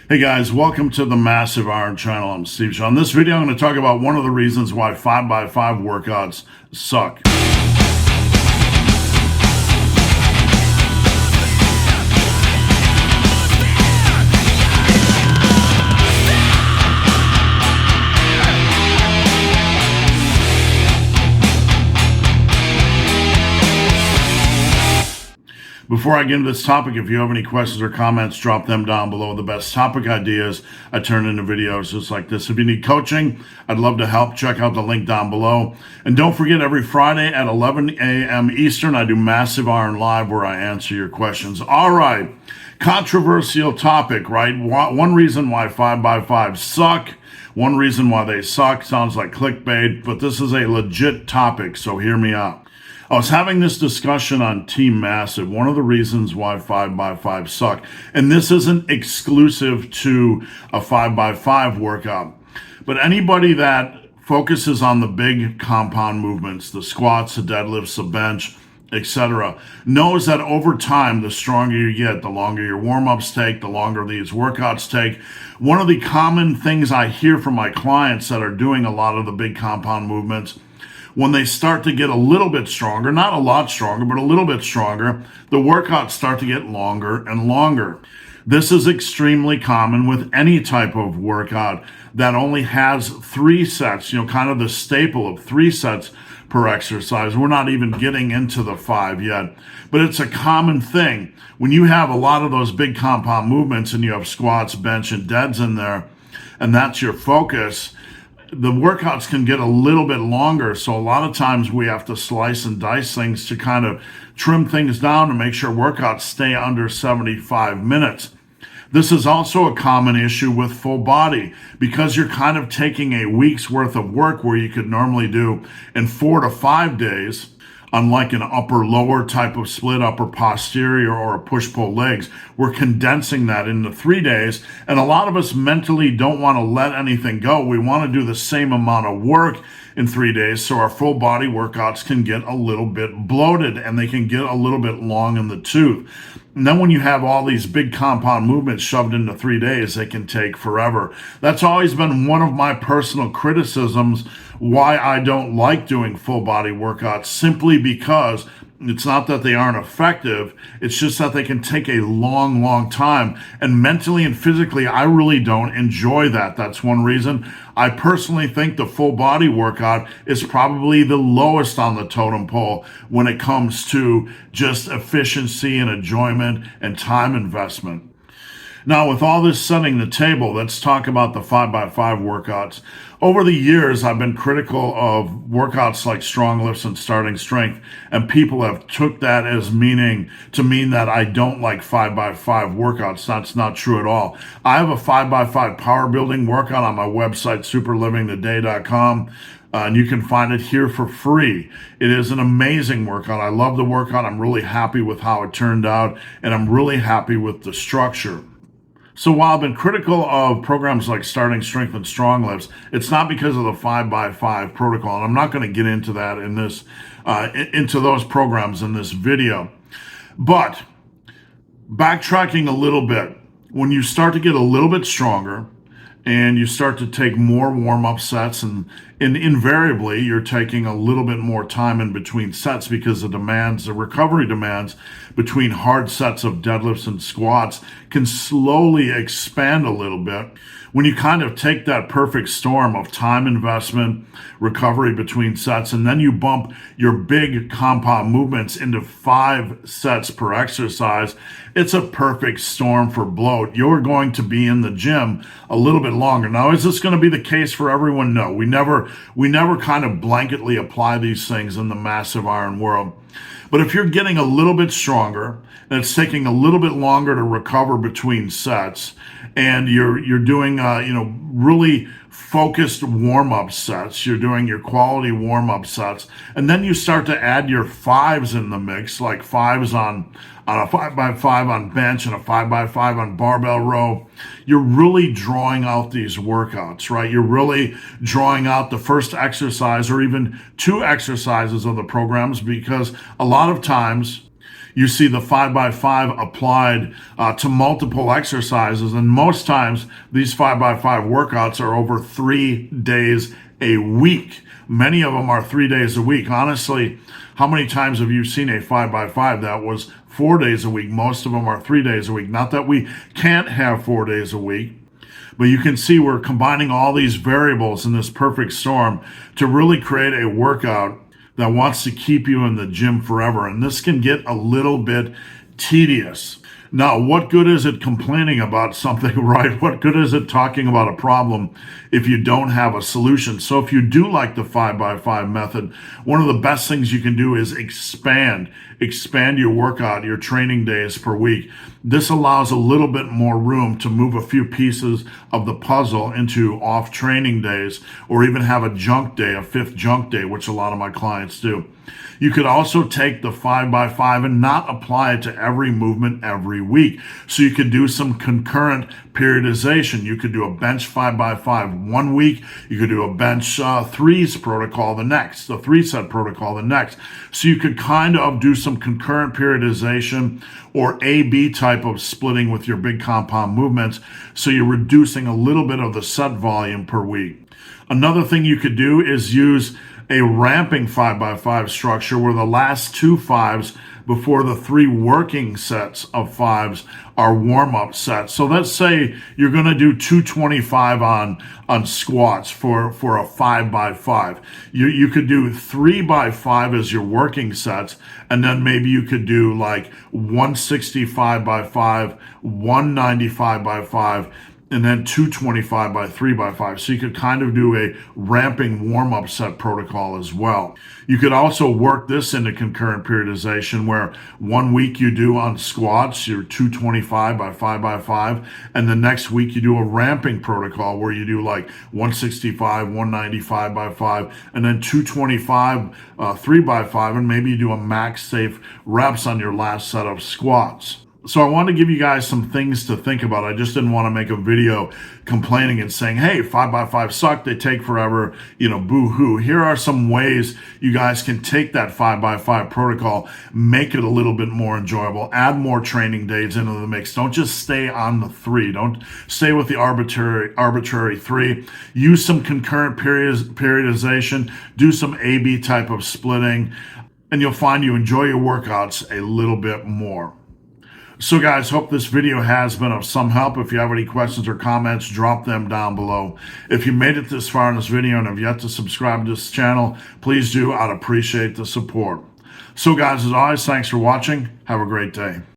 Hey guys, welcome to the Massive Iron Channel. I'm Steve Shaw. In this video, I'm going to talk about one of the reasons why 5x5 workouts suck. Before I get into this topic, if you have any questions or comments, drop them down below. The best topic ideas I turn into videos just like this. If you need coaching, I'd love to help. Check out the link down below. And don't forget, every Friday at 11 a.m. Eastern, I do Massive Iron Live where I answer your questions. All right, controversial topic, right? One reason why 5x5 suck. One reason why they suck. Sounds like clickbait, but this is a legit topic, so hear me out. I was having this discussion on Team Massive, one of the reasons why 5x5 suck. And this isn't exclusive to a 5x5 workout, but anybody that focuses on the big compound movements, the squats, the deadlifts, the bench, etc., knows that over time, the stronger you get, the longer your warm-ups take, the longer these workouts take. One of the common things I hear from my clients that are doing a lot of the big compound movements, when they start to get a little bit stronger, not a lot stronger, but a little bit stronger, the workouts start to get longer and longer. This is extremely common with any type of workout that only has 3 sets, kind of the staple of 3 sets per exercise. We're not even getting into the 5 yet, but it's a common thing. When you have a lot of those big compound movements and you have squats, bench, and deads in there, and that's your focus, the workouts can get a little bit longer. So a lot of times we have to slice and dice things to kind of trim things down to make sure workouts stay under 75 minutes. This is also a common issue with full body because you're kind of taking a week's worth of work where you could normally do in 4 to 5 days. Unlike an upper-lower type of split, upper posterior or a push-pull legs, we're condensing that into 3 days. And a lot of us mentally don't want to let anything go. We want to do the same amount of work in 3 days so our full body workouts can get a little bit bloated and they can get a little bit long in the tooth. And then when you have all these big compound movements shoved into 3 days, they can take forever. That's always been one of my personal criticisms why I don't like doing full body workouts, simply because it's not that they aren't effective, it's just that they can take a long, long time. And mentally and physically, I really don't enjoy that. That's one reason. I personally think the full body workout is probably the lowest on the totem pole when it comes to just efficiency and enjoyment and time investment. Now, with all this setting the table, let's talk about the 5x5 workouts. Over the years, I've been critical of workouts like strong lifts and starting strength, and people have took that as mean that I don't like 5x5 workouts. That's not true at all. I have a 5x5 power building workout on my website, superlivingtheday.com. And you can find it here for free. It is an amazing workout. I love the workout. I'm really happy with how it turned out, and I'm really happy with the structure. So while I've been critical of programs like Starting Strength and Strong Lifts, it's not because of the 5x5 protocol, and I'm not going to get into that in this, into those programs in this video. But backtracking a little bit, when you start to get a little bit stronger and you start to take more warm-up sets, and invariably you're taking a little bit more time in between sets because the recovery demands between hard sets of deadlifts and squats can slowly expand a little bit. When you kind of take that perfect storm of time investment, recovery between sets, and then you bump your big compound movements into 5 sets per exercise, it's a perfect storm for bloat. You're going to be in the gym a little bit longer. Now, is this going to be the case for everyone? No, we never kind of blanketly apply these things in the Massive Iron world. But if you're getting a little bit stronger and it's taking a little bit longer to recover between sets, and you're doing really focused warm-up sets, you're doing your quality warm-up sets, and then you start to add your 5s in the mix, like 5s on a 5x5 on bench and a 5x5 on barbell row, you're really drawing out these workouts, right? You're really drawing out the first exercise or even 2 exercises of the programs, because a lot of times you see the 5x5 applied to multiple exercises. And most times, these 5x5 workouts are over 3 days a week. Many of them are 3 days a week. Honestly, how many times have you seen a 5x5 that was 4 days a week? Most of them are 3 days a week. Not that we can't have 4 days a week, but you can see we're combining all these variables in this perfect storm to really create a workout that wants to keep you in the gym forever. And this can get a little bit tedious. Now, what good is it complaining about something, right? What good is it talking about a problem if you don't have a solution? So if you do like the 5x5 method, one of the best things you can do is expand your workout, your training days per week. This allows a little bit more room to move a few pieces of the puzzle into off training days, or even have a junk day, a fifth junk day, which a lot of my clients do. You could also take the 5x5 and not apply it to every movement every week. So you could do some concurrent periodization. You could do a bench 5x5 one week. You could do a bench threes protocol the next, the 3-set protocol the next. So you could kind of do some concurrent periodization or A-B type of splitting with your big compound movements. So you're reducing a little bit of the set volume per week. Another thing you could do is use a ramping 5x5 structure where the last 2 5s before the 3 working sets of 5s are warm-up sets. So let's say you're going to do 225 on squats for a 5x5. You could do 3x5 as your working sets, and then maybe you could do like 165x5, 195x5, and then 225 by 3x5. So you could kind of do a ramping warm-up set protocol as well. You could also work this into concurrent periodization where 1 week you do on squats, your 225 by 5x5, and the next week you do a ramping protocol where you do like 165, 195 by 5, and then 225, 3x5, and maybe you do a max safe reps on your last set of squats. So I want to give you guys some things to think about. I just didn't want to make a video complaining and saying, hey, 5x5 suck, they take forever, boo-hoo. Here are some ways you guys can take that 5x5 protocol, make it a little bit more enjoyable, add more training days into the mix. Don't just stay on the 3. Don't stay with the arbitrary 3. Use some concurrent periodization, do some A-B type of splitting, and you'll find you enjoy your workouts a little bit more. So guys, hope this video has been of some help. If you have any questions or comments, drop them down below. If you made it this far in this video and have yet to subscribe to this channel, please do. I'd appreciate the support. So guys, as always, thanks for watching. Have a great day.